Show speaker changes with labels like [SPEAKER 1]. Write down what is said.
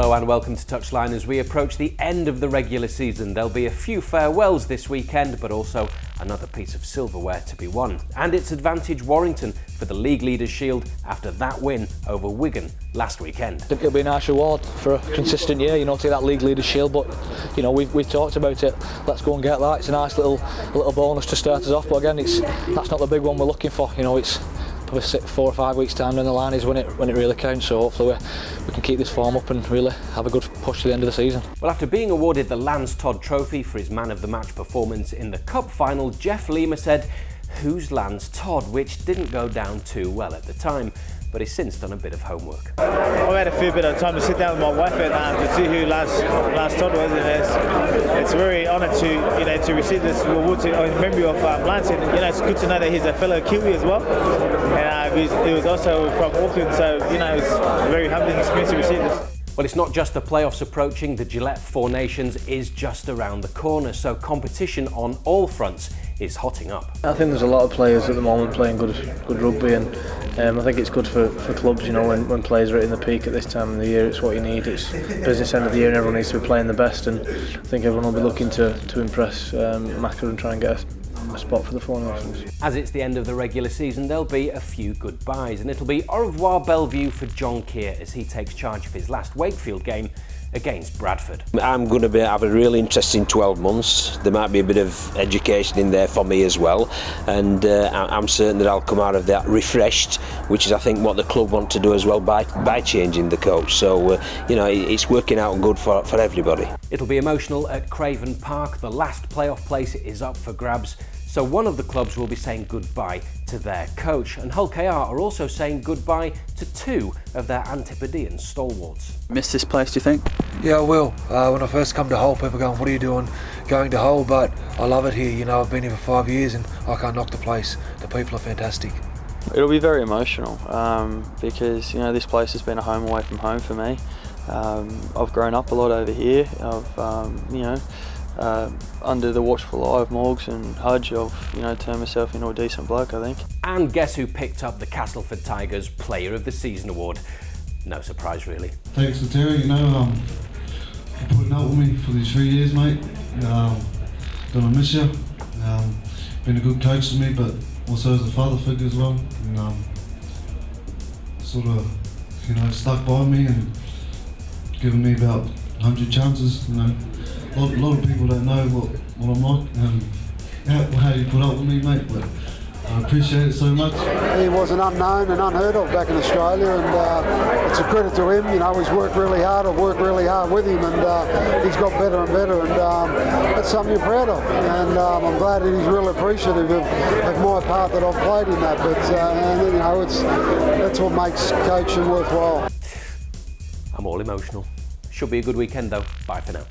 [SPEAKER 1] Hello and welcome to Touchline. As we approach the end of the regular season, there'll be a few farewells this weekend, but also another piece of silverware to be won. And it's Advantage Warrington for the League Leaders Shield after that win over Wigan last weekend.
[SPEAKER 2] I think it'll be a nice reward for a consistent year, take that League Leaders Shield, but we've talked about it. Let's go and get that. It's a nice little bonus to start us off, but again, that's not the big one we're looking for. It's probably 4 or 5 weeks time down the line is when it really counts, so hopefully we can keep this form up and really have a good push to the end of the season.
[SPEAKER 1] Well, after being awarded the Lance Todd Trophy for his man of the match performance in the Cup final, Jeff Lima said, "Who's Lance Todd?" which didn't go down too well at the time, but he's since done a bit of homework.
[SPEAKER 3] I've had a fair bit of time to sit down with my wife and to see who Lance Todd was, and it's very honoured to receive this award in memory of Lance. And it's good to know that he's a fellow Kiwi as well, and he was also from Auckland, so it's a very humbling experience to receive this.
[SPEAKER 1] Well, it's not just the playoffs approaching, the Gillette Four Nations is just around the corner, so competition on all fronts is hotting up.
[SPEAKER 4] I think there's a lot of players at the moment playing good rugby, and I think it's good for clubs, when players are in the peak at this time of the year. It's what you need. It's business end of the year and everyone needs to be playing the best, and I think everyone will be looking to impress Macca and try and get a spot for the Four Nations.
[SPEAKER 1] As it's the end of the regular season, there'll be a few goodbyes, and it'll be au revoir Bellevue for John Keir as he takes charge of his last Wakefield game against Bradford.
[SPEAKER 5] I'm going to have a really interesting 12 months. There might be a bit of education in there for me as well, and I'm certain that I'll come out of that refreshed, which is I think what the club want to do as well by changing the coach. So it's working out good for everybody.
[SPEAKER 1] It'll be emotional at Craven Park. The last playoff place is up for grabs, so one of the clubs will be saying goodbye to their coach, and Hull KR are also saying goodbye to 2 of their Antipodean stalwarts.
[SPEAKER 6] Miss this place, do you think?
[SPEAKER 7] Yeah, I will. When I first come to Hull, people going, "What are you doing going to Hull?" But I love it here. I've been here for 5 years and I can't knock the place. The people are fantastic.
[SPEAKER 6] It'll be very emotional because this place has been a home away from home for me. I've grown up a lot over here. I've under the watchful eye of Morgs and Hudge, I've turned myself into a decent bloke, I think.
[SPEAKER 1] And guess who picked up the Castleford Tigers Player of the Season award? No surprise, really.
[SPEAKER 8] Thanks to Terry, for putting up with me for these 3 years, mate. Gonna miss you. Been a good coach to me, but also as a father figure as well. And sort of, stuck by me and given me about 100 chances. A lot of people don't know what I'm like and how you put up with me, mate, but I appreciate it so much.
[SPEAKER 9] He was an unknown and unheard of back in Australia, and it's a credit to him. He's worked really hard. I've worked really hard with him, and he's got better and better, and that's something you're proud of. And I'm glad that he's really appreciative of my part that I've played in that. But that's what makes coaching worthwhile.
[SPEAKER 1] I'm all emotional. Should be a good weekend though. Bye for now.